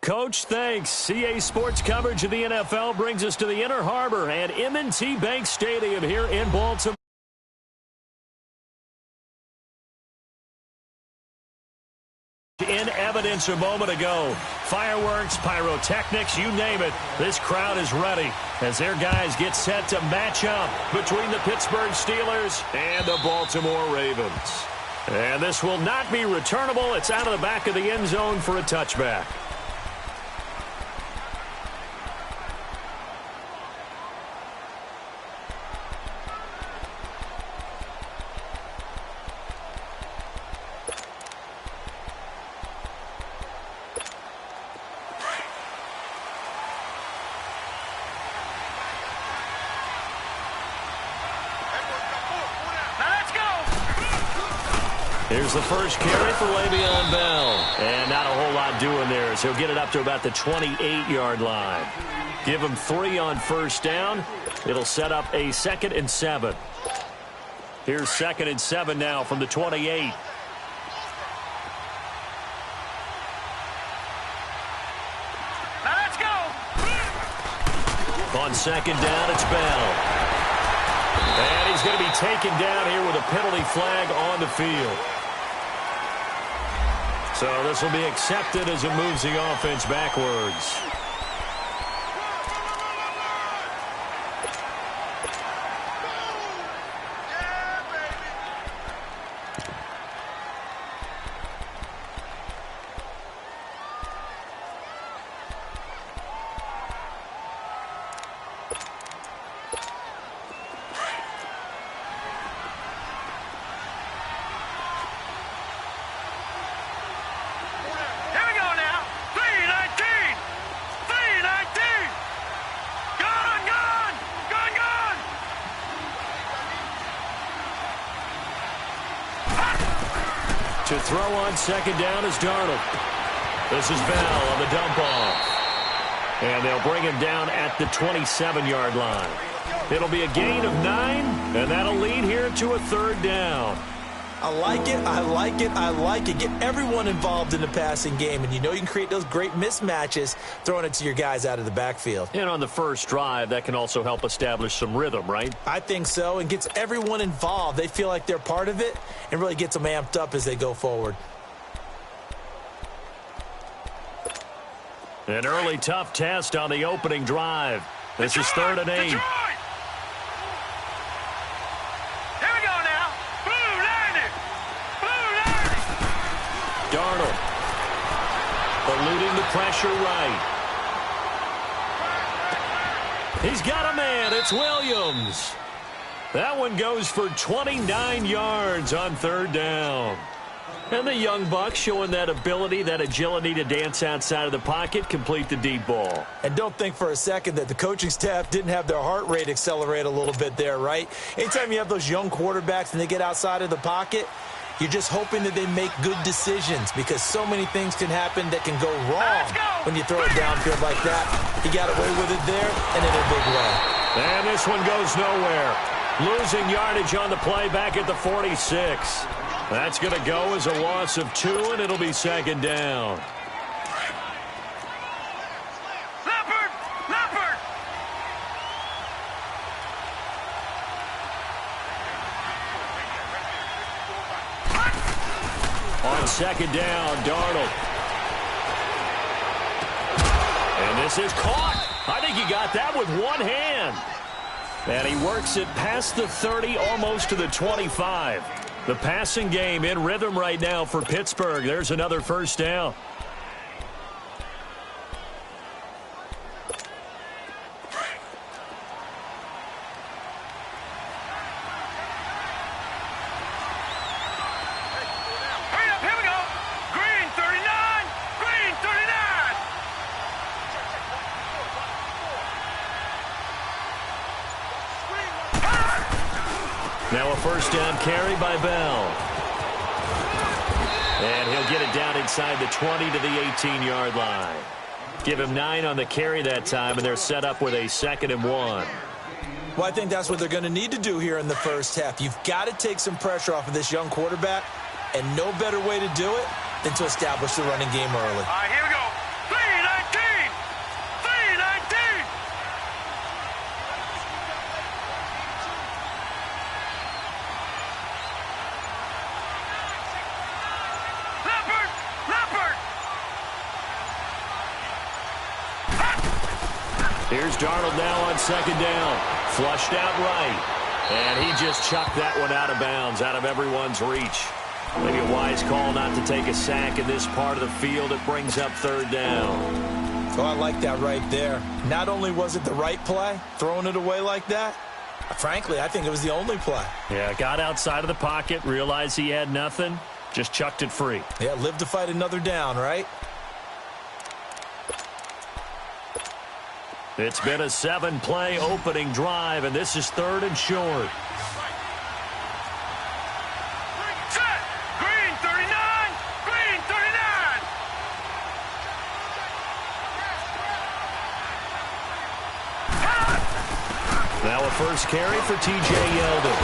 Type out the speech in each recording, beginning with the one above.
Coach, thanks. CA Sports coverage of the NFL brings us to the Inner Harbor and M&T Bank Stadium here in Baltimore. In evidence a moment ago. Fireworks, pyrotechnics, you name it. This crowd is ready as their guys get set to match up between the Pittsburgh Steelers and the Baltimore Ravens. And this will not be returnable. It's out of the back of the end zone for a touchback. Here's the first carry for Le'Veon Bell. And not a whole lot doing there as he'll get it up to about the 28-yard line. Give him 3 on first down. It'll set up a 2nd and 7. Here's 2nd and 7 now from the 28. Now let's go. On 2nd down, it's Bell. And he's going to be taken down here with a penalty flag on the field. So this will be accepted as it moves the offense backwards. To throw on 2nd down is Darnold. This is Bell on the dump off. And they'll bring him down at the 27-yard line. It'll be a gain of 9, and that'll lead here to a 3rd down. I like it, I like it, I like it. Get everyone involved in the passing game, and you know you can create those great mismatches throwing it to your guys out of the backfield. And on the first drive, that can also help establish some rhythm, right? I think so, and gets everyone involved. They feel like they're part of it and really gets them amped up as they go forward. An early tough test on the opening drive. This is 3rd and 8. Darnold eluding the pressure right. He's got a man. It's Williams. That one goes for 29 yards on 3rd down. And the young buck showing that ability, that agility to dance outside of the pocket, complete the deep ball. And don't think for a second that the coaching staff didn't have their heart rate accelerate a little bit there, right? Anytime you have those young quarterbacks and they get outside of the pocket, you're just hoping that they make good decisions because so many things can happen that can go wrong when you throw it downfield like that. He got away with it there and in a big way. And this one goes nowhere. Losing yardage on the play back at the 46. That's going to go as a loss of 2, and it'll be 2nd down. On 2nd down, Darnold. And this is caught. I think he got that with one hand. And he works it past the 30, almost to the 25. The passing game in rhythm right now for Pittsburgh. There's another 1st down. Now a 1st down carry by Bell. And he'll get it down inside the 20 to the 18-yard line. Give him 9 on the carry that time, and they're set up with a 2nd and 1. Well, I think that's what they're going to need to do here in the first half. You've got to take some pressure off of this young quarterback, and no better way to do it than to establish the running game early. All right, here we go. 3, 19. Here's Darnold now on second down. Flushed out right. And he just chucked that one out of bounds, out of everyone's reach. Maybe a wise call not to take a sack in this part of the field. It brings up third down. Oh, I like that right there. Not only was it the right play, throwing it away like that, frankly, I think it was the only play. Yeah, got outside of the pocket, realized he had nothing, just chucked it free. Yeah, live to fight another down, right? It's been a 7-play opening drive, and this is third and short. Set! Green 39! Green 39! Now a first carry for T.J. Yeldon.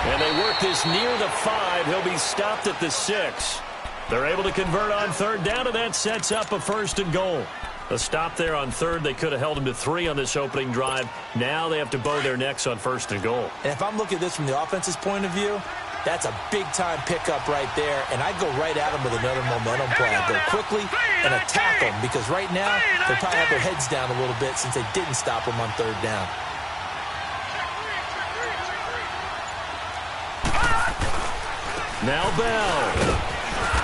And they work this near the 5. He'll be stopped at the 6. They're able to convert on third down, and that sets up a first and goal. A stop there on third. They could have held him to 3 on this opening drive. Now they have to bow their necks on first and goal. And if I'm looking at this from the offense's point of view, that's a big-time pickup right there. And I'd go right at him with another momentum play. I'd go quickly and attack them because right now they'll probably have their heads down a little bit since they didn't stop him on third down. Now Bell.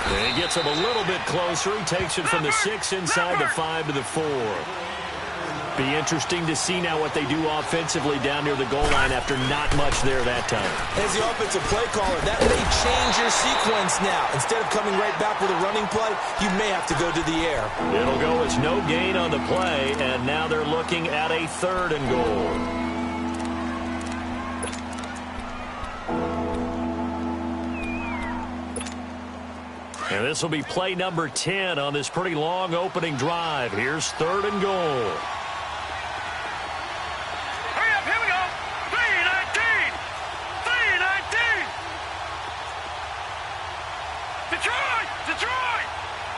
And he gets him a little bit closer. He takes it from the 6 inside the 5 to the 4. Be interesting to see now what they do offensively down near the goal line after not much there that time. As the offensive play caller, that may change your sequence now. Instead of coming right back with a running play, you may have to go to the air. It'll go as no gain on the play, and now they're looking at a third and goal. And this will be play number 10 on this pretty long opening drive. Here's third and goal. Hurry up, here we go! 3-19! 3-19! Detroit! Detroit!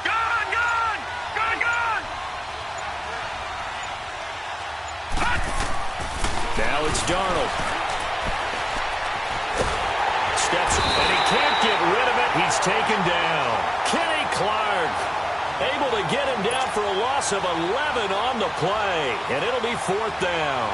Gone, gone! Gone, gone! Hot! Now it's Darnold. Steps, and he can't get rid of it. He's taken down. Kenny Clark able to get him down for a loss of 11 on the play, and it'll be fourth down.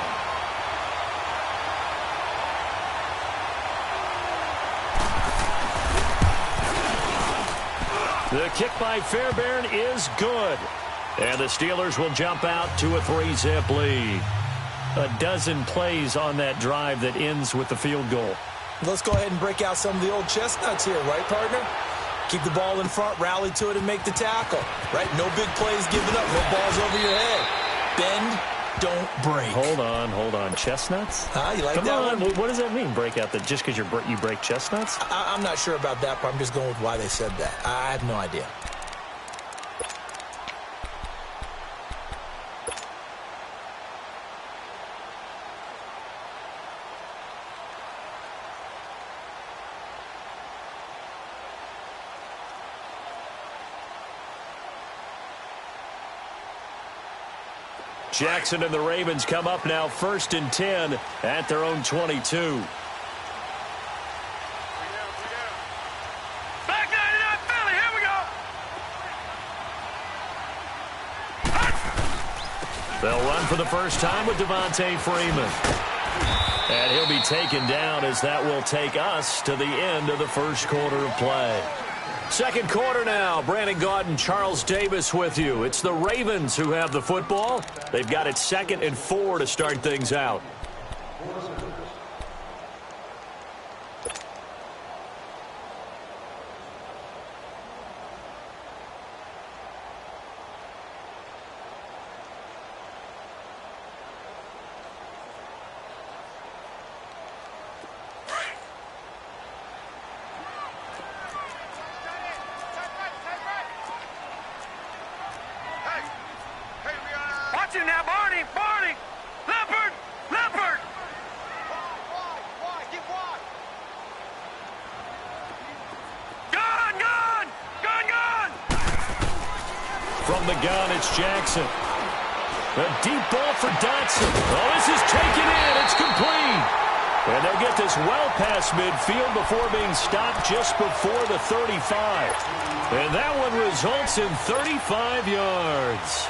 The kick by Fairbairn is good, and the Steelers will jump out to a 3-zip lead. A dozen plays on that drive that ends with the field goal. Let's go ahead and break out some of the old chestnuts here, right, partner? Keep the ball in front, rally to it, and make the tackle, right? No big plays given up, no balls over your head. Bend, don't break. Hold on. Chestnuts? You like Come that on. one? What does that mean, break out? That just because you break chestnuts? I'm not sure about that, but I'm just going with why they said that. I have no idea. Jackson and the Ravens come up now 1st and 10 at their own 22. Back 99 Philly, here we go! They'll run for the first time with Devontae Freeman. And he'll be taken down as that will take us to the end of the first quarter of play. Second quarter now. Brandon Gaudin, Charles Davis with you. It's the Ravens who have the football. They've got it 2nd and 4 to start things out. Watch him now, Barney! Barney! Leopard! Leopard! Wide, get wide! Gone! Gone! Gone! Gone! From the gun, it's Jackson. A deep ball for Dotson. Oh, this is taken in. It's complete. And they'll get this well past midfield before being stopped just before the 35. And that one results in 35 yards.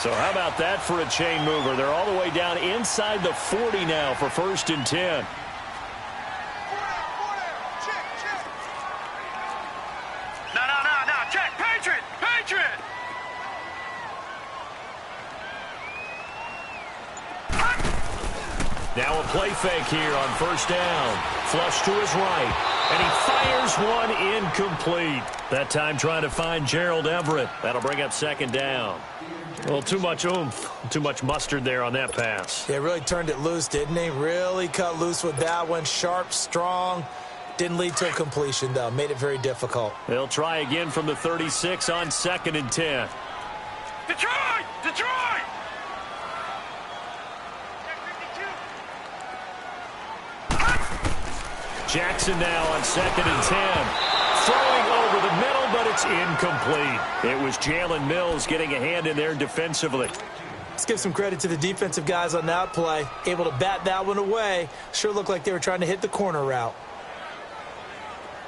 So how about that for a chain mover? They're all the way down inside the 40 now for 1st and 10. No, check, Patriot. Now a play fake here on 1st down. Flush to his right, and he fires one incomplete. That time trying to find Gerald Everett. That'll bring up 2nd down. Well, too much oomph, too much mustard there on that pass. Yeah, really turned it loose, didn't he? Really cut loose with that one. Sharp, strong. Didn't lead to a completion, though. Made it very difficult. They'll try again from the 36 on 2nd and 10. Detroit! Jackson now on 2nd and 10. Throwing over the middle, but it's incomplete. It was Jalen Mills getting a hand in there defensively. Let's give some credit to the defensive guys on that play. Able to bat that one away. Sure looked like they were trying to hit the corner route.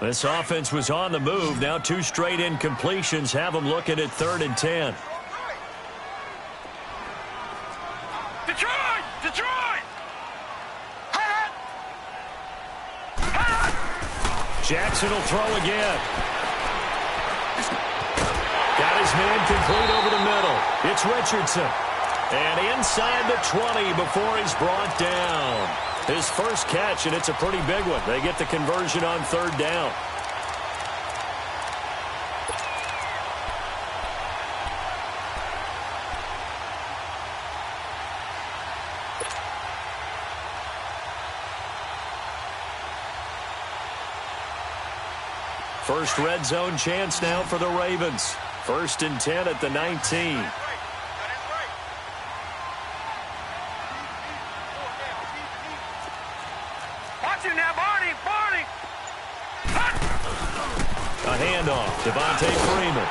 This offense was on the move. Now 2 straight incompletions have them looking at 3rd and 10. Detroit! Jackson will throw again. Got his man complete over the middle. It's Richardson. And inside the 20 before he's brought down. His first catch, and it's a pretty big one. They get the conversion on 3rd down. First red zone chance now for the Ravens. 1st and 10 at the 19. Watch him now, Barney! A handoff, Devontae Freeman.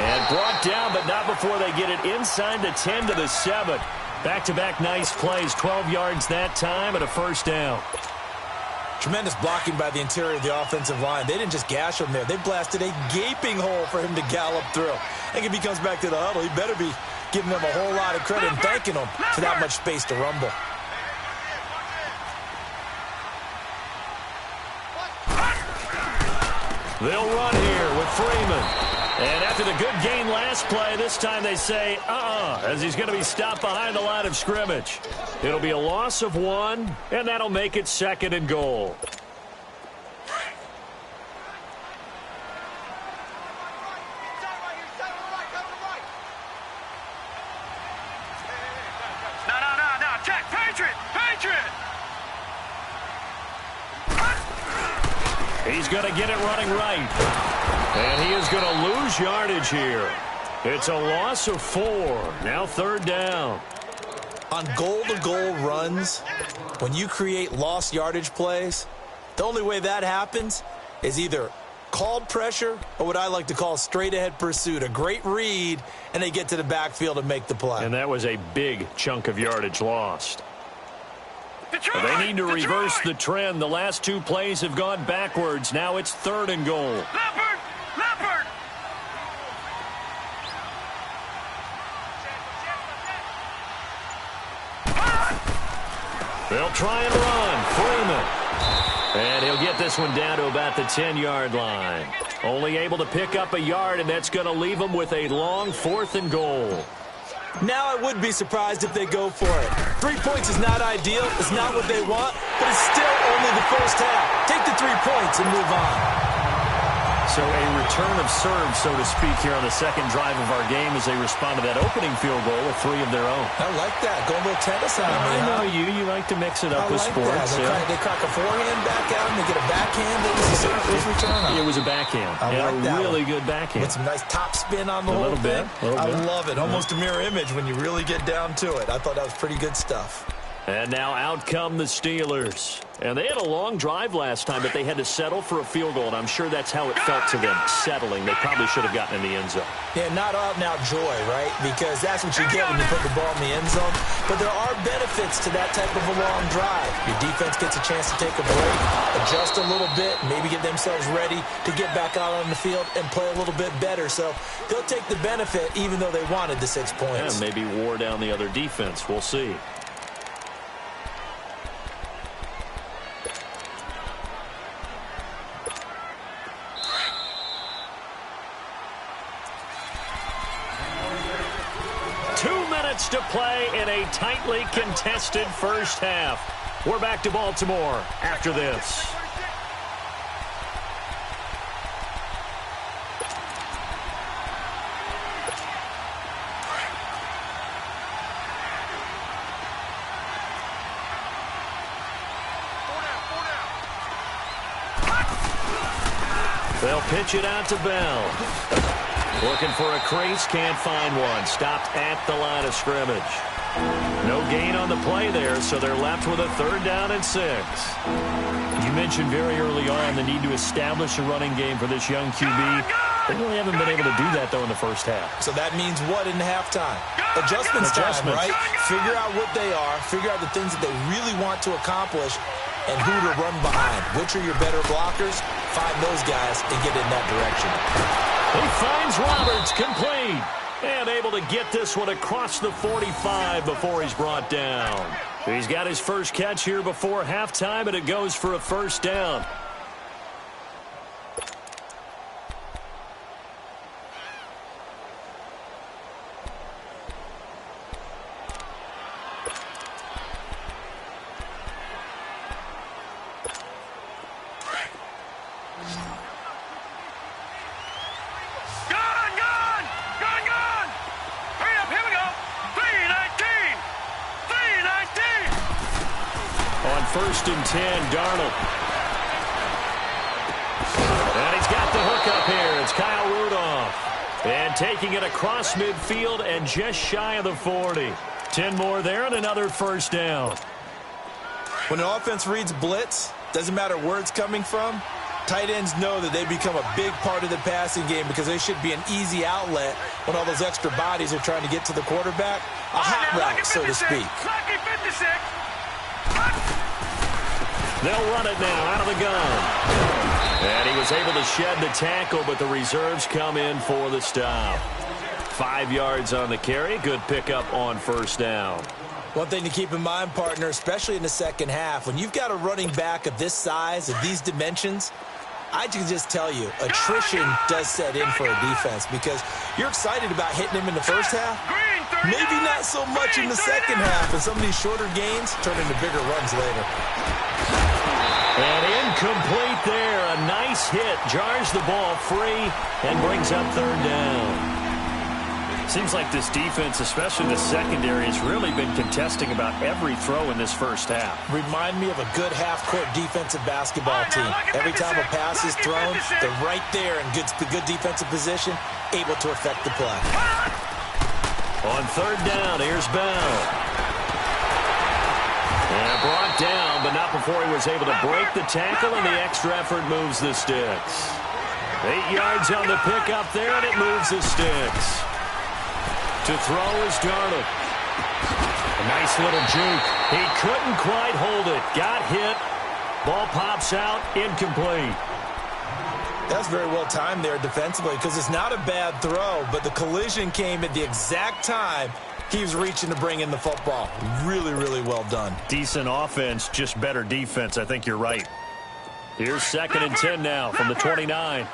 And brought down, but not before they get it inside the 10 to the 7. Back-to-back nice plays, 12 yards that time and a 1st down. Tremendous blocking by the interior of the offensive line. They didn't just gash him there. They blasted a gaping hole for him to gallop through. I think if he comes back to the huddle, he better be giving them a whole lot of credit and thanking them for that much space to rumble. They'll run here with Freeman. And after the good gain last play, this time they say, as he's going to be stopped behind the line of scrimmage. It'll be a loss of 1, and that'll make it 2nd and goal. No, check, Patriot! He's going to get it running right. And he is going to lose yardage here. It's a loss of 4. Now 3rd down. On goal-to-goal runs, when you create lost yardage plays, the only way that happens is either called pressure or what I like to call straight-ahead pursuit. A great read, and they get to the backfield and make the play. And that was a big chunk of yardage lost. Detroit! They need to reverse the trend. The last 2 plays have gone backwards. Now it's 3rd and goal. Leopard! They'll try and run. Freeman. And he'll get this one down to about the 10-yard line. Only able to pick up a yard, and that's going to leave them with a long 4th and goal. Now I would be surprised if they go for it. 3 points is not ideal. It's not what they want, but it's still only the first half. Take the 3 points and move on. So a return of serve, so to speak, here on the 2nd drive of our game as they respond to that opening field goal with 3 of their own. I like that. Go a little tennis on me. I know you. You like to mix it up with sports. They crack a forehand back out and they get a backhand. What was the serve? What was the return on? It was a backhand. A really good backhand. With some nice top spin on the whole thing. I love it. Almost a mirror image when you really get down to it. I thought that was pretty good stuff. And now out come the Steelers. And they had a long drive last time, but they had to settle for a field goal, and I'm sure that's how it felt to them, settling. They probably should have gotten in the end zone. Yeah, not out-and-out joy, right? Because that's what you get when you put the ball in the end zone. But there are benefits to that type of a long drive. Your defense gets a chance to take a break, adjust a little bit, maybe get themselves ready to get back out on the field and play a little bit better. So they'll take the benefit even though they wanted the 6 points. And maybe wore down the other defense. We'll see. To play in a tightly contested first half. We're back to Baltimore after this. They'll pitch it out to Bell. Looking for a crease, can't find one. Stopped at the line of scrimmage. No gain on the play there, so they're left with a 3rd down and 6. You mentioned very early on the need to establish a running game for this young QB. They really haven't been able to do that, though, in the first half. So that means what in halftime? Adjustments time, right? Figure out what they are, figure out the things that they really want to accomplish, and who to run behind. Which are your better blockers? Find those guys and get in that direction. He finds Roberts complete and able to get this one across the 45 before he's brought down. He's got his first catch here before halftime, and it goes for a 1st down. First and 10, Darnold. And he's got the hook up here. It's Kyle Rudolph. And taking it across midfield and just shy of the 40. 10 more there and another 1st down. When an offense reads blitz, doesn't matter where it's coming from, tight ends know that they become a big part of the passing game because they should be an easy outlet when all those extra bodies are trying to get to the quarterback. A hot route, so to speak. They'll run it now out of the gun. And he was able to shed the tackle, but the reserves come in for the stop. 5 yards on the carry. Good pickup on 1st down. One thing to keep in mind, partner, especially in the second half, when you've got a running back of this size, of these dimensions, I can just tell you, attrition does set in for a defense because you're excited about hitting him in the first half. Maybe not so much in the second half, and some of these shorter gains turn into bigger runs later. And incomplete there. A nice hit. Jars the ball free and brings up 3rd down. Seems like this defense, especially the secondary, has really been contesting about every throw in this first half. Remind me of a good half-court defensive basketball team. Every time a pass is thrown, they're right there in good defensive position, able to affect the play. On 3rd down, here's Bell. And brought down, but not before he was able to break the tackle, and the extra effort moves the sticks. 8 yards on the pickup there, and it moves the sticks. To throw is Darnold. A nice little juke. He couldn't quite hold it. Got hit. Ball pops out. Incomplete. That's very well timed there defensively because it's not a bad throw, but the collision came at the exact time he was reaching to bring in the football. Really, really well done. Decent offense, just better defense. I think you're right. Here's 2nd and 10 now from the 29.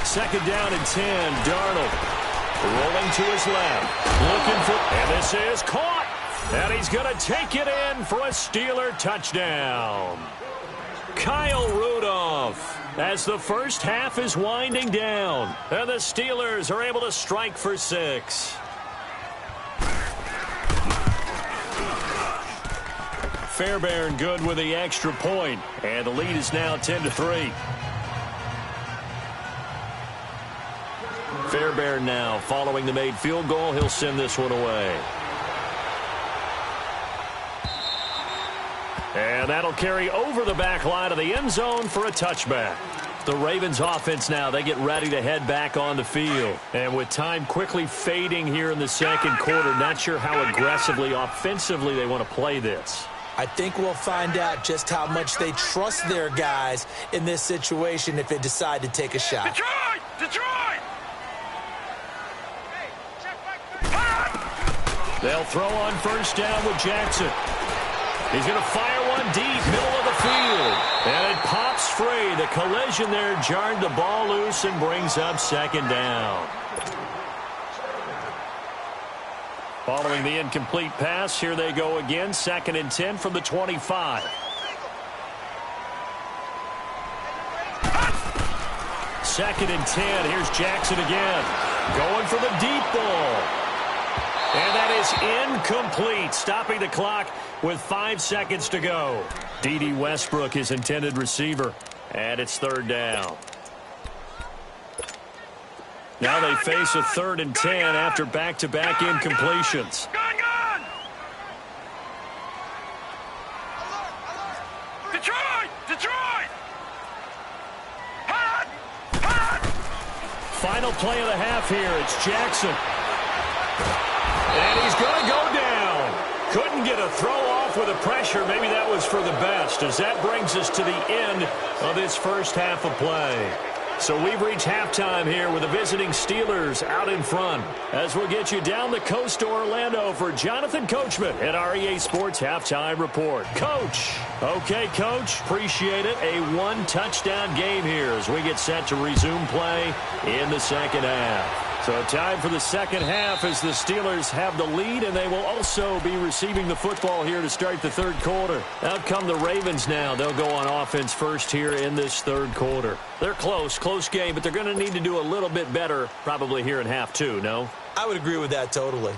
Second down and 10. Darnold rolling to his left. Looking for, and this is caught. And he's going to take it in for a Steeler touchdown. Kyle Rudolph, as the first half is winding down. And the Steelers are able to strike for 6. Fairbairn good with the extra point. And the lead is now 10-3. Fairbairn now following the made field goal. He'll send this one away. And that'll carry over the back line of the end zone for a touchback. The Ravens offense now, they get ready to head back on the field. And with time quickly fading here in the second quarter, not sure how aggressively, offensively they want to play this. I think we'll find out just how much they trust their guys in this situation if they decide to take a shot. Detroit! Detroit! They'll throw on first down with Jackson. He's going to fire one deep, middle of the field. And it pops free. The collision there jarred the ball loose and brings up second down. Following the incomplete pass, here they go again. 2nd and 10 from the 25. Second and 10. Here's Jackson again. Going for the deep ball. And that is incomplete, stopping the clock with 5 seconds to go. D.D. Westbrook, his intended receiver, and it's 3rd down. Now they face a 3rd and 10 after back-to-back incompletions. Detroit! Detroit! Final play of the half here. It's Jackson. And he's going to go down. Couldn't get a throw off with the pressure. Maybe that was for the best, as that brings us to the end of this first half of play. So we've reached halftime here with the visiting Steelers out in front. As we'll get you down the coast to Orlando for Jonathan Coachman at our EA Sports Halftime Report. Coach. Okay, Coach. Appreciate it. A 1-touchdown game here as we get set to resume play in the second half. So time for the second half as the Steelers have the lead, and they will also be receiving the football here to start the third quarter. Out come the Ravens now. They'll go on offense first here in this third quarter. They're close game, but they're going to need to do a little bit better probably here in half two, no? I would agree with that totally.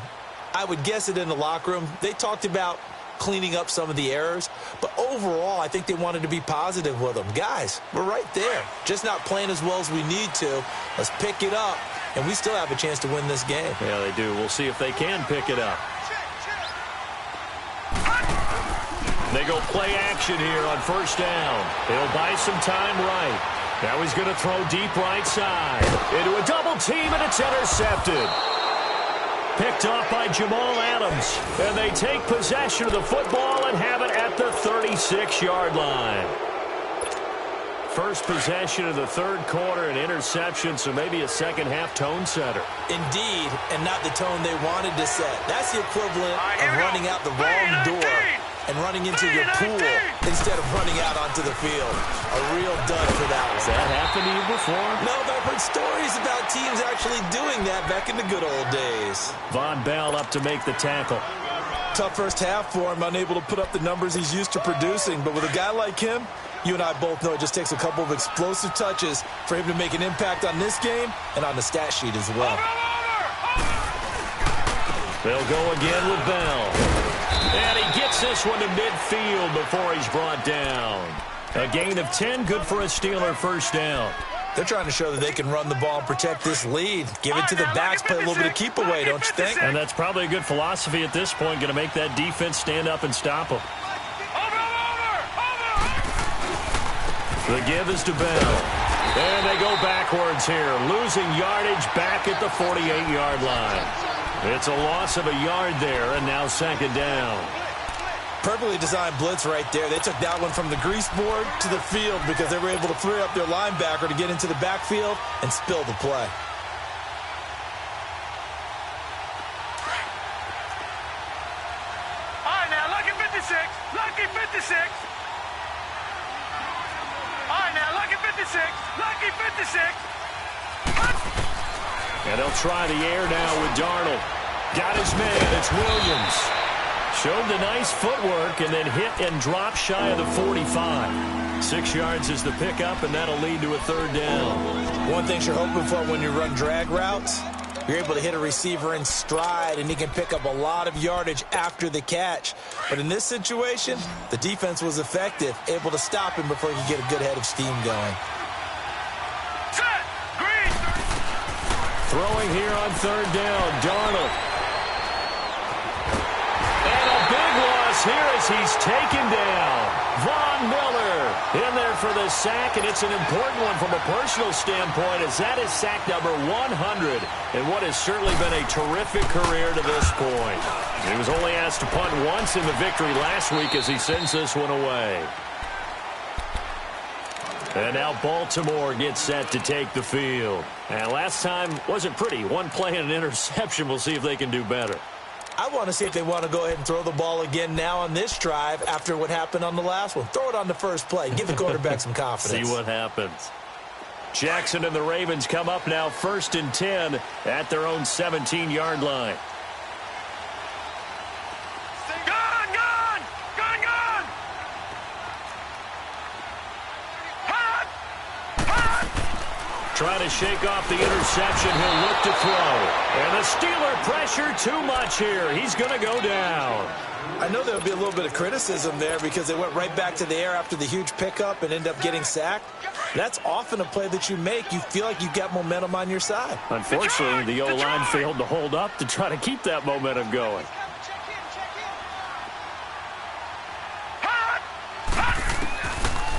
I would guess it in the locker room. They talked about cleaning up some of the errors, but overall I think they wanted to be positive with them. Guys, we're right there. Just not playing as well as we need to. Let's pick it up. And we still have a chance to win this game. Yeah, they do. We'll see if they can pick it up. They go play action here on first down. He'll buy some time right. Now he's going to throw deep right side. Into a double team, and it's intercepted. Picked off by Jamal Adams. And they take possession of the football and have it at the 36-yard line. First possession of the third quarter, an interception, so maybe a second-half tone setter. Indeed, and not the tone they wanted to set. That's the equivalent of running out the wrong door and running into your pool instead of running out onto the field. A real dud for that one. Has that happened to you before? No, but I've heard stories about teams actually doing that back in the good old days. Von Bell up to make the tackle. Tough first half for him, unable to put up the numbers he's used to producing. But with a guy like him, you and I both know it just takes a couple of explosive touches for him to make an impact on this game and on the stat sheet as well. They'll go again with Bell. And he gets this one to midfield before he's brought down. A gain of 10, good for a Steeler first down. They're trying to show that they can run the ball and protect this lead. Give it to the backs, play a little bit of keep away, don't you think? And that's probably a good philosophy at this point, going to make that defense stand up and stop them. The give is to Bell. And they go backwards here, losing yardage back at the 48-yard line. It's a loss of a yard there, and now second down. Perfectly designed blitz right there. They took that one from the grease board to the field because they were able to free up their linebacker to get into the backfield and spill the play. All right, now, lucky 56. Lucky 56. All right, now, lucky 56. Lucky 56. And they'll try the air now with Darnold. Got his man. It's Williams. Showed the nice footwork and then hit and drop shy of the 45. 6 yards is the pickup, and that'll lead to a third down. One thing you're hoping for when you run drag routes, you're able to hit a receiver in stride, and he can pick up a lot of yardage after the catch. But in this situation, the defense was effective, able to stop him before he could get a good head of steam going. Set. Green. Throwing here on third down, Darnold. And a big loss here as he's taken down. Von Miller in there for the sack, and it's an important one from a personal standpoint as that is sack number 100 in what has certainly been a terrific career to this point. He was only asked to punt once in the victory last week as he sends this one away. And now Baltimore gets set to take the field. And last time wasn't pretty. One play and an interception. We'll see if they can do better. I want to see if they want to go ahead and throw the ball again now on this drive after what happened on the last one. Throw it on the first play. Give the quarterback some confidence. See what happens. Jackson and the Ravens come up now 1st and 10 at their own 17-yard line. Trying to shake off the interception. He'll look to throw. And the Steeler pressure too much here. He's going to go down. I know there'll be a little bit of criticism there because they went right back to the air after the huge pickup and end up getting sacked. That's often a play that you make. You feel like you've got momentum on your side. Unfortunately, the O-line failed to hold up to try to keep that momentum going.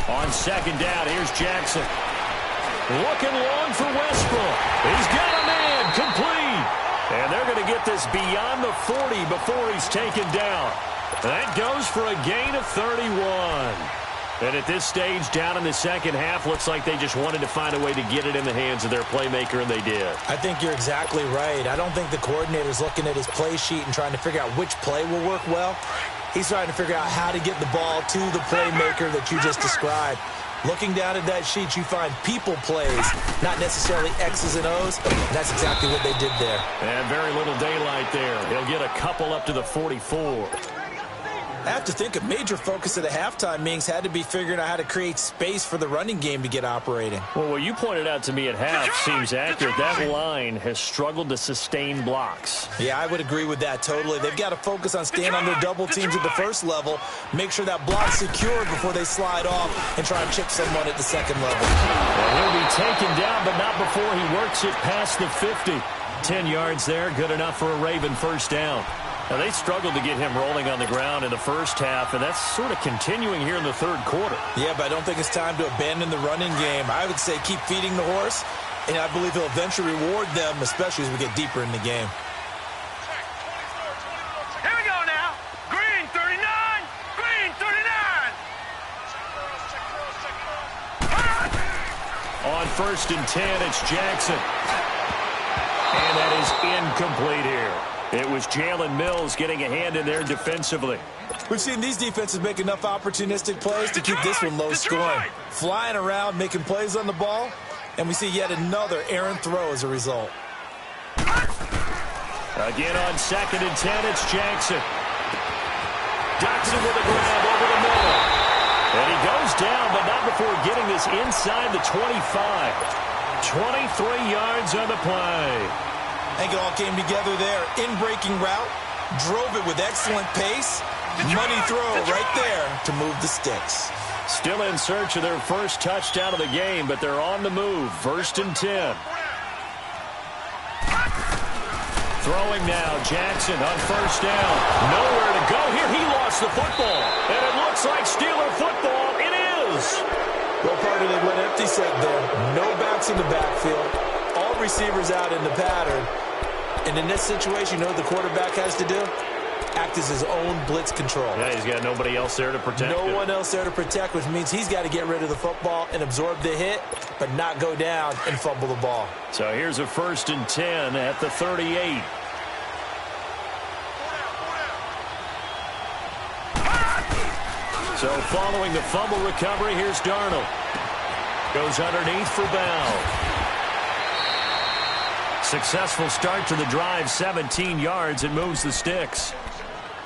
On second down, here's Jackson. Looking long for Westbrook. He's got a man complete. And they're going to get this beyond the 40 before he's taken down. That goes for a gain of 31. And at this stage, down in the second half, looks like they just wanted to find a way to get it in the hands of their playmaker, and they did. I think you're exactly right. I don't think the coordinator's looking at his play sheet and trying to figure out which play will work well. He's trying to figure out how to get the ball to the playmaker that you just described. Looking down at that sheet, you find people plays, not necessarily X's and O's. And that's exactly what they did there. And very little daylight there. He'll get a couple up to the 44. I have to think a major focus of the halftime meetings had to be figuring out how to create space for the running game to get operating. Well, what you pointed out to me at half seems accurate. That line has struggled to sustain blocks. Yeah, I would agree with that totally. They've got to focus on staying on their double teams at the first level, make sure that block's secured before they slide off and try and chip someone at the second level. Well, he'll be taken down, but not before he works it past the 50. 10 yards there, good enough for a Raven first down. Now, they struggled to get him rolling on the ground in the first half, and that's sort of continuing here in the third quarter. Yeah, but I don't think it's time to abandon the running game. I would say keep feeding the horse, and I believe he'll eventually reward them, especially as we get deeper in the game. Here we go now. Green 39. Green 39. On 1st and 10, it's Jackson. And that is incomplete here. It was Jalen Mills getting a hand in there defensively. We've seen these defenses make enough opportunistic plays to keep this one low scoring. Flying around, making plays on the ball, and we see yet another errant throw as a result. Again on 2nd and 10, it's Jackson. Dotson with a grab over the middle. And he goes down, but not before getting this inside the 25. 23 yards on the play. I think it all came together there. In-breaking route, drove it with excellent pace. Money throw right there to move the sticks. Still in search of their first touchdown of the game, but they're on the move. 1st and 10. Throwing now, Jackson on 1st down. Nowhere to go here. He lost the football. And it looks like Steeler football. It is. Well, part of it went empty set there. No backs in the backfield. All receivers out in the pattern. And in this situation, you know what the quarterback has to do? Act as his own blitz control. Yeah, he's got nobody else there to protect him. No one else there to protect, which means he's got to get rid of the football and absorb the hit, but not go down and fumble the ball. So here's a 1st and 10 at the 38. So following the fumble recovery, here's Darnold. Goes underneath for Bell. Successful start to the drive, 17 yards, and moves the sticks.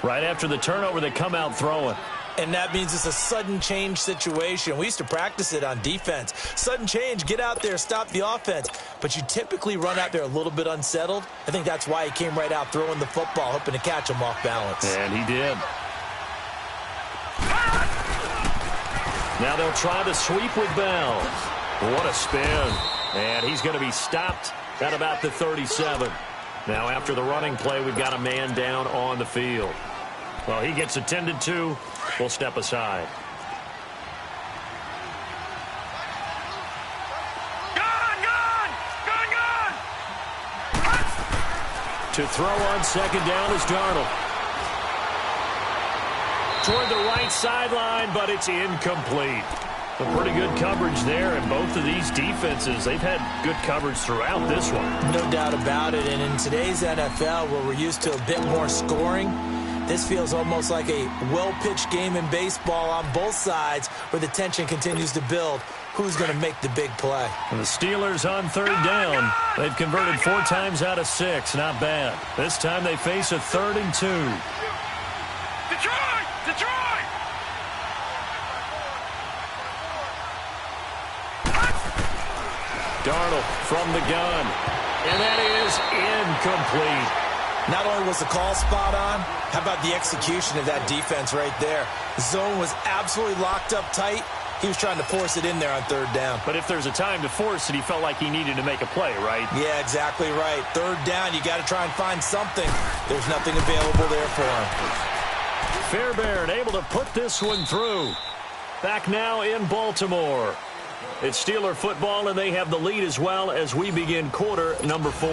Right after the turnover, they come out throwing. And that means it's a sudden change situation. We used to practice it on defense. Sudden change, get out there, stop the offense. But you typically run out there a little bit unsettled. I think that's why he came right out throwing the football, hoping to catch him off balance. And he did. Now they'll try the sweep with Bell. What a spin. And he's going to be stopped at about the 37. Now, after the running play, we've got a man down on the field. Well, he gets attended to. We'll step aside. To throw on second down is Darnold. Toward the right sideline, but it's incomplete. A pretty good coverage there, and both of these defenses, they've had good coverage throughout this one. No doubt about it, and in today's NFL, where we're used to a bit more scoring, this feels almost like a well-pitched game in baseball on both sides where the tension continues to build. Who's going to make the big play? And the Steelers on third down. They've converted 4 times out of 6. Not bad. This time they face a 3rd and 2. Detroit! Detroit! Darnold from the gun. And that is incomplete. Not only was the call spot on, how about the execution of that defense right there? The zone was absolutely locked up tight. He was trying to force it in there on third down. But if there's a time to force it, he felt like he needed to make a play, right? Yeah, exactly right. Third down, you got to try and find something. There's nothing available there for him. Fairbairn able to put this one through. Back now in Baltimore. It's Steeler football, and they have the lead as well as we begin quarter number 4.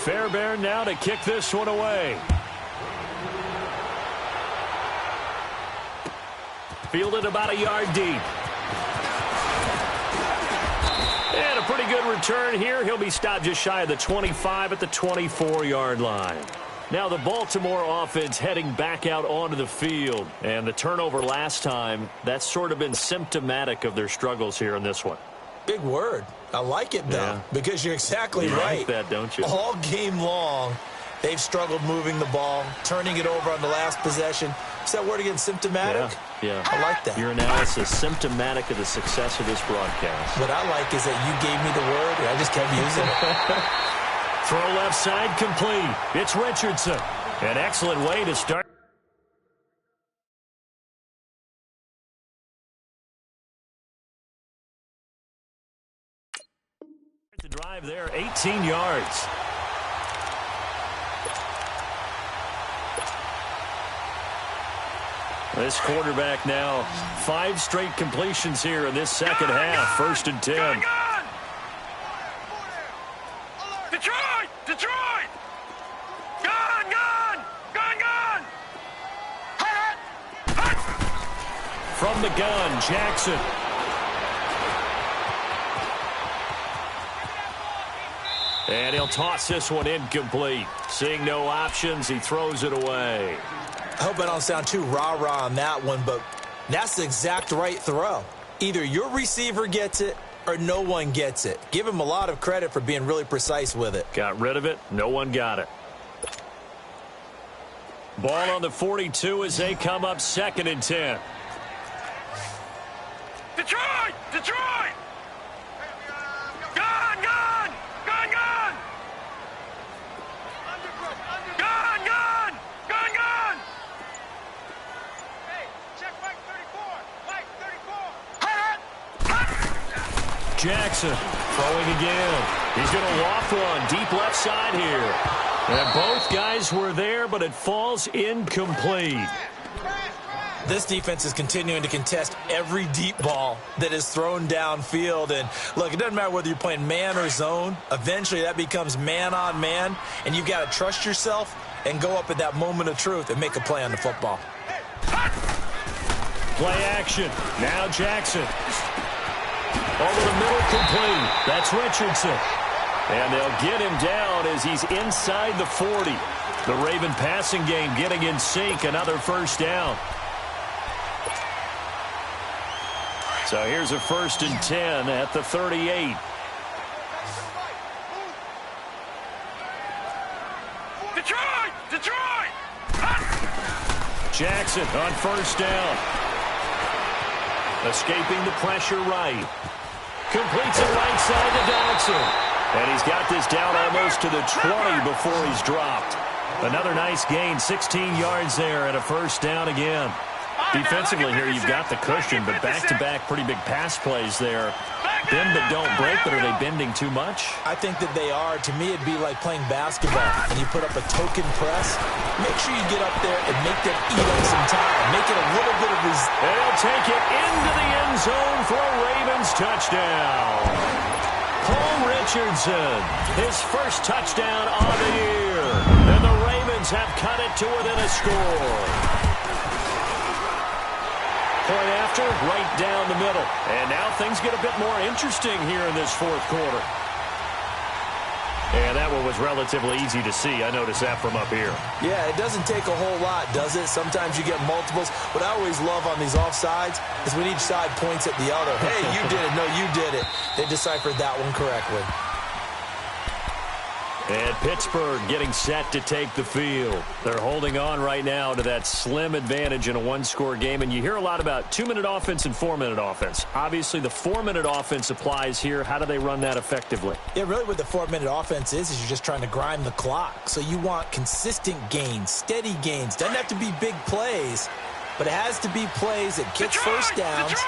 Fairbairn now to kick this one away. Fielded about a yard deep. And a pretty good return here. He'll be stopped just shy of the 25 at the 24-yard line. Now the Baltimore offense heading back out onto the field. And the turnover last time, that's sort of been symptomatic of their struggles here in this one. Big word. I like it, though, because you're exactly right. You like that, don't you? All game long, they've struggled moving the ball, turning it over on the last possession. Is that word again, symptomatic? Yeah. I like that. Your analysis, symptomatic of the success of this broadcast. What I like is that you gave me the word, and I just kept using it. Throw left side complete. It's Richardson. An excellent way to start. The drive there, 18 yards. This quarterback now, 5 straight completions here in this second half. 1st and 10. Gun! Detroit! Detroit! Gun! Gun! Gun! Gun! From the gun, Jackson. And he'll toss this one incomplete. Seeing no options, he throws it away. I hope I don't sound too rah-rah on that one, but that's the exact right throw. Either your receiver gets it or no one gets it. Give him a lot of credit for being really precise with it. Got rid of it. No one got it. Ball on the 42 as they come up 2nd and 10. Detroit! Detroit! Gun! Gun! Gun! Gun! Gun! Gun! Gun! Gun! Hey, check Mike 34. Mike 34. Jackson throwing again. He's going to walk one deep left side here. And both guys were there, but it falls incomplete. This defense is continuing to contest every deep ball that is thrown downfield. And, look, it doesn't matter whether you're playing man or zone. Eventually, that becomes man-on-man, and you've got to trust yourself and go up at that moment of truth and make a play on the football. Play action. Now Jackson. Over the middle, complete. That's Richardson. And they'll get him down as he's inside the 40. The Raven passing game getting in sync. Another 1st down. So here's a 1st and 10 at the 38. Detroit! Detroit! Jackson on 1st down. Escaping the pressure right. Completes it right side to Dodson. And he's got this down almost to the 20 before he's dropped. Another nice gain, 16 yards there and a 1st down again. Defensively here, you've got the cushion, but back-to-back pretty big pass plays there. Bend but don't break, but are they bending too much? I think that they are. To me, it'd be like playing basketball, and you put up a token press. Make sure you get up there and make them eat up some time. Make it a little bit of they'll take it into the end zone for a Ravens touchdown. Paul Richardson, his first touchdown on the year. And the Ravens have cut it to within a score. Point after, right down the middle. And now things get a bit more interesting here in this fourth quarter. And that one was relatively easy to see. I noticed that from up here. Yeah, it doesn't take a whole lot, does it? Sometimes you get multiples. What I always love on these offsides is when each side points at the other. Hey, you did it. No, you did it. They deciphered that one correctly. And Pittsburgh getting set to take the field. They're holding on right now to that slim advantage in a one-score game. And you hear a lot about 2-minute offense and 4-minute offense. Obviously, the 4-minute offense applies here. How do they run that effectively? Yeah, really what the 4-minute offense is you're just trying to grind the clock. So you want consistent gains, steady gains. Doesn't have to be big plays, but it has to be plays that gets first downs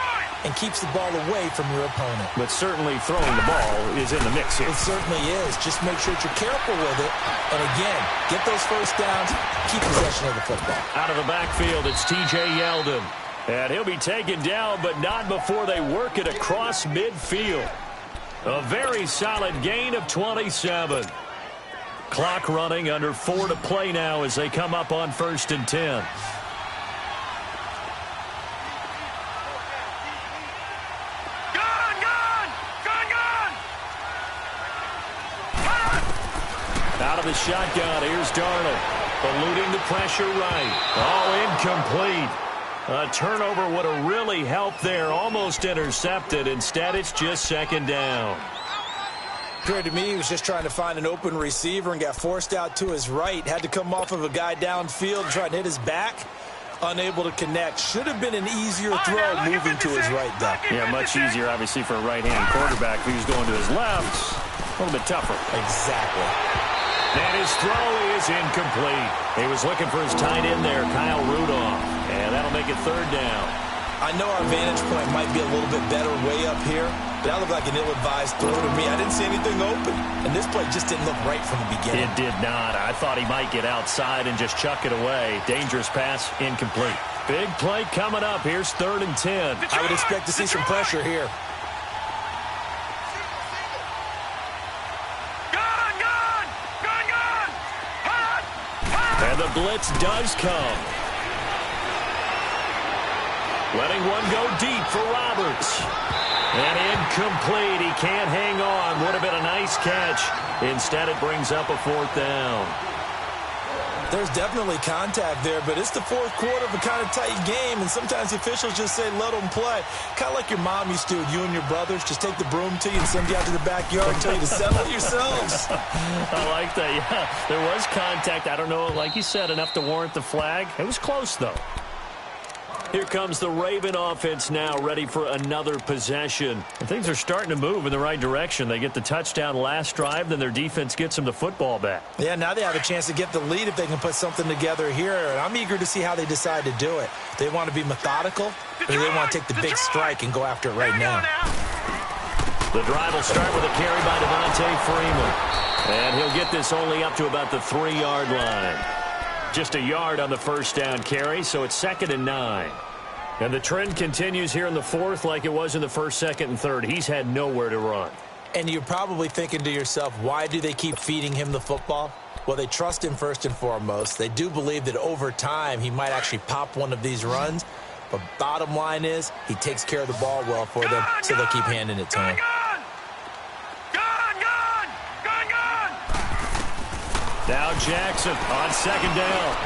and keeps the ball away from your opponent. But certainly throwing the ball is in the mix here. It certainly is. Just make sure that you're careful with it. And again, get those first downs, keep possession of the football. Out of the backfield, it's T.J. Yeldon. And he'll be taken down, but not before they work it across midfield. A very solid gain of 27. Clock running, under 4 to play now as they come up on 1st and 10. Out of the shotgun, here's Darnold. Eluding the pressure right. All incomplete. A turnover would have really helped there. Almost intercepted. Instead, it's just 2nd down. Appeared to me he was just trying to find an open receiver and got forced out to his right. Had to come off of a guy downfield, trying to hit his back. Unable to connect. Should have been an easier throw moving to his right, though. Yeah, much easier, obviously, for a right-hand quarterback. If he was going to his left, a little bit tougher. Exactly. And his throw is incomplete. He was looking for his tight end there, Kyle Rudolph. And that'll make it 3rd down. I know our vantage point might be a little bit better way up here, but that looked like an ill-advised throw to me. I didn't see anything open. And this play just didn't look right from the beginning. It did not. I thought he might get outside and just chuck it away. Dangerous pass, incomplete. Big play coming up. Here's 3rd and 10. I would expect to see some pressure here. And the blitz does come. Letting one go deep for Roberts. And incomplete. He can't hang on. Would have been a nice catch. Instead, it brings up a 4th down. There's definitely contact there, but it's the fourth quarter of a kind of tight game, and sometimes the officials just say, let them play. Kind of like your mom used to with you and your brothers. Just take the broom to you and send you out to the backyard and tell you to settle yourselves. I like that, yeah. There was contact. I don't know, like you said, enough to warrant the flag. It was close, though. Here comes the Raven offense now, ready for another possession. And things are starting to move in the right direction. They get the touchdown last drive, then their defense gets them the football back. Yeah, now they have a chance to get the lead if they can put something together here. And I'm eager to see how they decide to do it. They want to be methodical, or they want to take the big strike and go after it right now. The drive will start with a carry by Devontae Freeman. And he'll get this only up to about the 3-yard line. Just a yard on the first down carry, so it's 2nd and 9. And the trend continues here in the fourth like it was in the first, second, and third. He's had nowhere to run. And you're probably thinking to yourself, why do they keep feeding him the football? Well, they trust him first and foremost. They do believe that over time he might actually pop one of these runs. But bottom line is he takes care of the ball well for them, so they'll keep handing it to him. Now Jackson on 2nd down.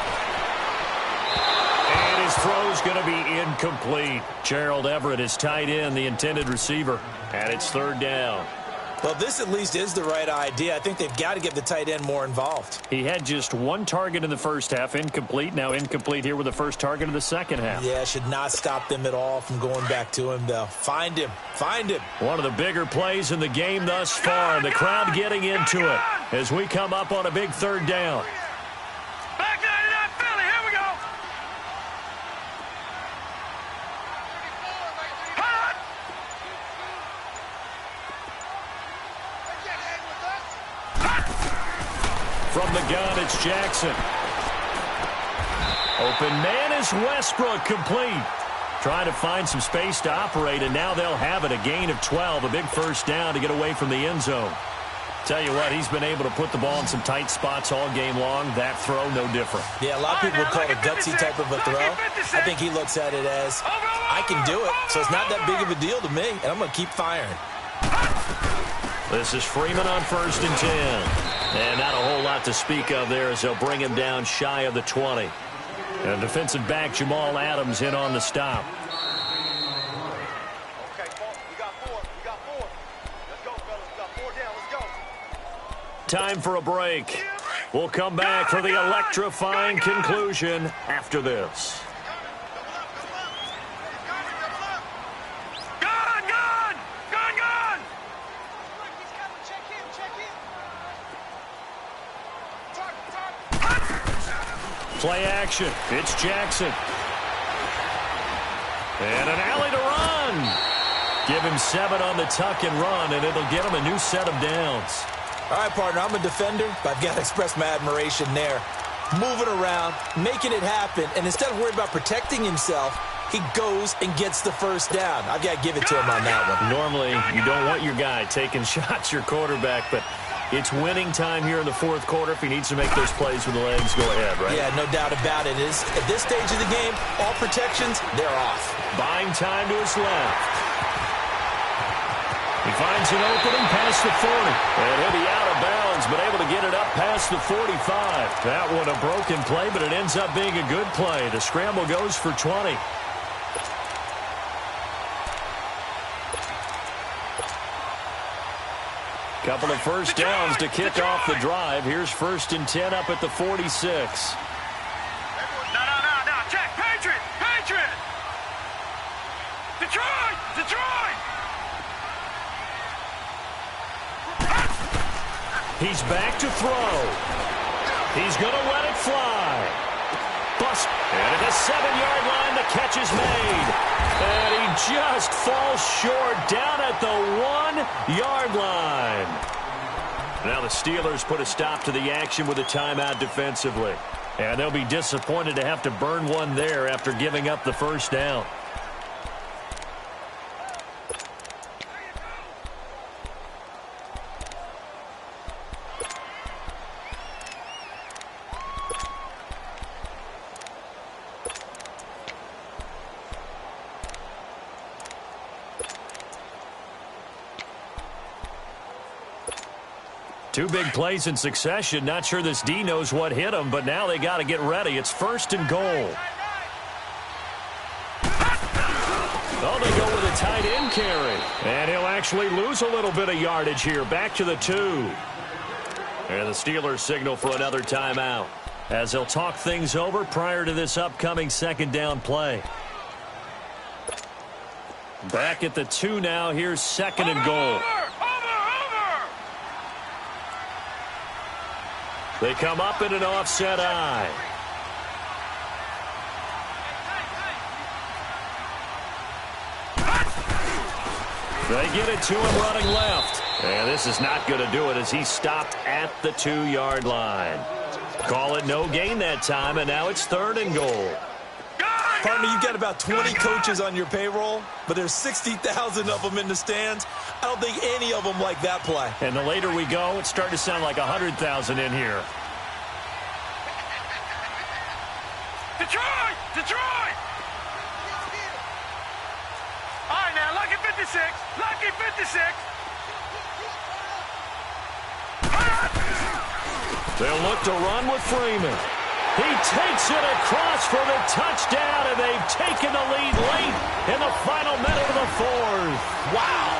And his throw's going to be incomplete. Gerald Everett is tight end, the intended receiver. And it's 3rd down. Well, this at least is the right idea. I think they've got to get the tight end more involved. He had just 1 target in the first half, incomplete. Now incomplete here with the first target of the second half. Yeah, should not stop them at all from going back to him, though. Find him. Find him. One of the bigger plays in the game thus far, and the crowd getting into it as we come up on a big 3rd down. Back 99 Philly, here we go. From the gun, it's Jackson. Open man is Westbrook, complete. Trying to find some space to operate, and now they'll have it. A gain of 12, a big first down to get away from the end zone. Tell you what, he's been able to put the ball in some tight spots all game long. That throw, no different. Yeah, a lot of people would call it a gutsy type of a throw. I think he looks at it as, I can do it, so it's not that big of a deal to me, and I'm going to keep firing. This is Freeman on 1st and 10. And not a whole lot to speak of there as they'll bring him down shy of the 20. And defensive back Jamal Adams in on the stop. Time for a break. We'll come back for the electrifying conclusion after this. Play action. It's Jackson. And an alley to run. Give him 7 on the tuck and run, and it'll get him a new set of downs. All right, partner, I'm a defender, but I've got to express my admiration there. Moving around, making it happen, and instead of worrying about protecting himself, he goes and gets the first down. I've got to give it to him on that one. Normally, you don't want your guy taking shots, your quarterback, but it's winning time here in the fourth quarter. If he needs to make those plays with the legs, go ahead, right? Yeah, no doubt about it. At this stage of the game, all protections, they're off. Buying time to his left. He finds an opening past the 40. And he'll be out of bounds, but able to get it up past the 45. That one a broken play, but it ends up being a good play. The scramble goes for 20. Couple of first downs to kick off the drive. Here's 1st and 10 up at the 46. No. Check. Patriot. Detroit. He's back to throw. He's going to let it fly. Bust. And at the 7-yard line, the catch is made. And he just falls short down at the 1-yard line. Now the Steelers put a stop to the action with a timeout defensively. And they'll be disappointed to have to burn one there after giving up the first down. Two big plays in succession. Not sure this D knows what hit him, but now they got to get ready. It's 1st and goal. Oh, they go with a tight end carry. And he'll actually lose a little bit of yardage here. Back to the 2. And the Steelers signal for another timeout as they'll talk things over prior to this upcoming 2nd down play. Back at the 2 now. Here's 2nd and goal. They come up in an offset eye. They get it to him running left. And this is not going to do it as he stopped at the 2-yard line. Call it no gain that time, and now it's 3rd and goal. Partner, you've got about 20 coaches on your payroll, but there's 60,000 of them in the stands. I don't think any of them like that play. And the later we go, it's starting to sound like 100,000 in here. Detroit! All right, now, lucky 56. They'll look to run with Freeman. He takes it across for the touchdown, and they've taken the lead late in the final minute of the 4th. Wow.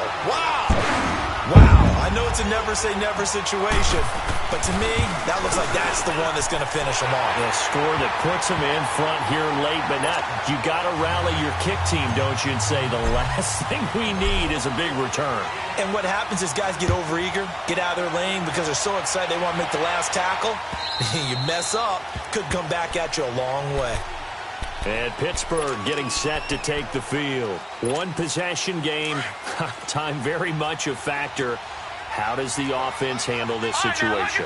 I know it's a never-say-never situation, but to me, that looks like that's the one that's going to finish them off. A score that puts them in front here late, but not. You got to rally your kick team, don't you, and say the last thing we need is a big return. And what happens is guys get overeager, get out of their lane because they're so excited they want to make the last tackle. You mess up, could come back at you a long way. And Pittsburgh getting set to take the field. One possession game, time very much a factor. How does the offense handle this situation?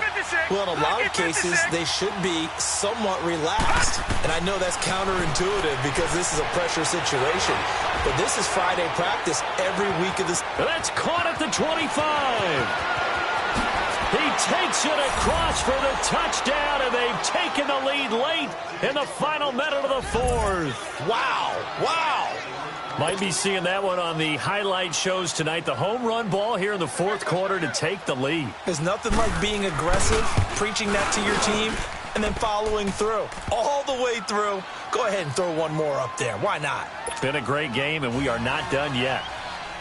Well, in a lot of cases, they should be somewhat relaxed. And I know that's counterintuitive because this is a pressure situation. But this is Friday practice every week of this. That's caught at the 25. He takes it across for the touchdown, and they've taken the lead late in the final minute of the fourth. Wow. Wow. Might be seeing that one on the highlight shows tonight. The home run ball here in the fourth quarter to take the lead. There's nothing like being aggressive, preaching that to your team, and then following through. All the way through. Go ahead and throw one more up there. Why not? Been a great game, and we are not done yet.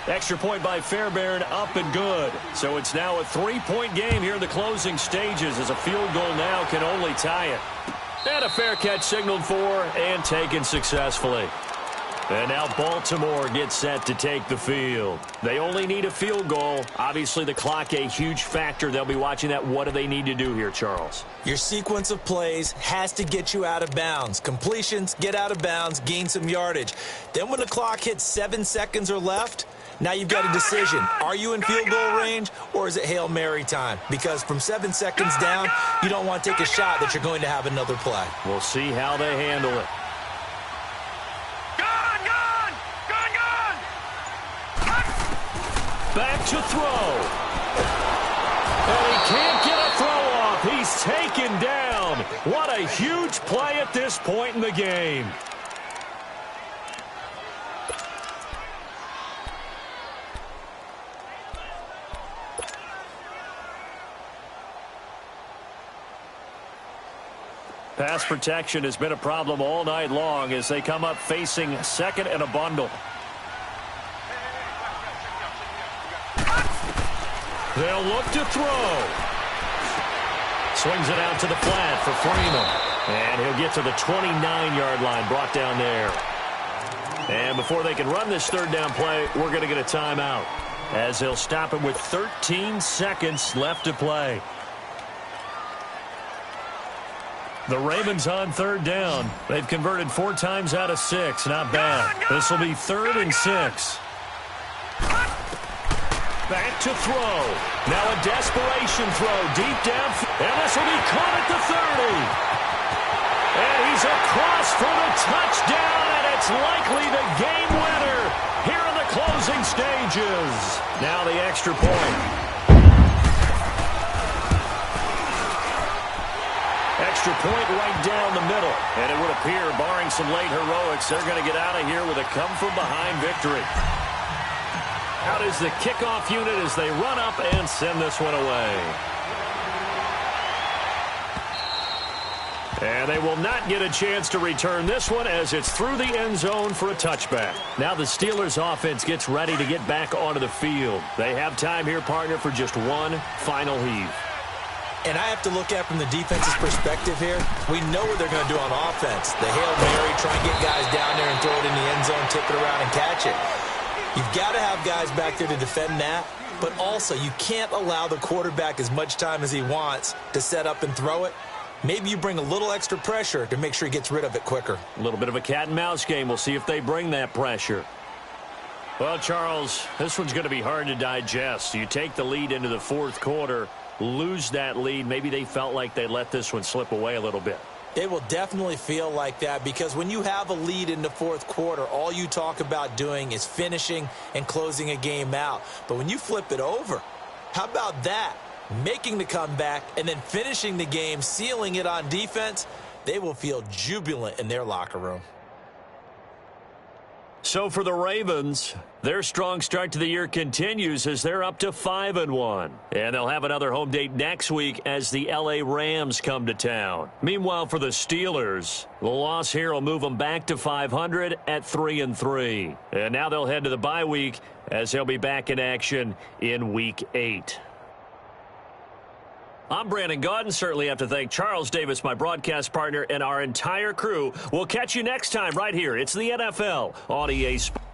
Extra point by Fairbairn, up and good. So it's now a 3-point game here in the closing stages as a field goal now can only tie it. And a fair catch signaled for and taken successfully. And now Baltimore gets set to take the field. They only need a field goal. Obviously, the clock a huge factor. They'll be watching that. What do they need to do here, Charles? Your sequence of plays has to get you out of bounds. Completions, get out of bounds, gain some yardage. Then when the clock hits 7 seconds or left, now you've got a decision. Are you in field goal range or is it Hail Mary time? Because from 7 seconds down, you don't want to take a shot that you're going to have another play. We'll see how they handle it. Back to throw. And he can't get a throw off. He's taken down. What a huge play at this point in the game. Pass protection has been a problem all night long as they come up facing second and a bundle. They'll look to throw. Swings it out to the flat for Freeman. And he'll get to the 29-yard line, brought down there. And before they can run this third down play, we're going to get a timeout as they'll stop him with 13 seconds left to play. The Ravens on third down. They've converted 4 times out of 6. Not bad. This will be 3rd and 6. Back to throw. Now a desperation throw deep down. And this will be caught at the 30. And he's across for the touchdown, and it's likely the game winner here in the closing stages. Now the extra point. Extra point right down the middle. And it would appear, barring some late heroics, they're going to get out of here with a come-from-behind victory. Out is the kickoff unit as they run up and send this one away. And they will not get a chance to return this one as it's through the end zone for a touchback. Now the Steelers offense gets ready to get back onto the field. They have time here, partner, for just one final heave. And I have to look at from the defense's perspective here. We know what they're going to do on offense. The Hail Mary, try and get guys down there and throw it in the end zone, tip it around and catch it. You've got to have guys back there to defend that, but also you can't allow the quarterback as much time as he wants to set up and throw it. Maybe you bring a little extra pressure to make sure he gets rid of it quicker. A little bit of a cat and mouse game. We'll see if they bring that pressure. Well, Charles, this one's going to be hard to digest. You take the lead into the fourth quarter, lose that lead. Maybe they felt like they let this one slip away a little bit. It will definitely feel like that because when you have a lead in the fourth quarter, all you talk about doing is finishing and closing a game out. But when you flip it over, how about that? Making the comeback and then finishing the game, sealing it on defense, they will feel jubilant in their locker room. So for the Ravens, their strong start to the year continues as they're up to 5-1. And they'll have another home date next week as the LA Rams come to town. Meanwhile, for the Steelers, the loss here will move them back to 500 at 3-3. And now they'll head to the bye week as they'll be back in action in Week 8. I'm Brandon Gaudin. Certainly have to thank Charles Davis, my broadcast partner, and our entire crew. We'll catch you next time right here. It's the NFL on EA Sports.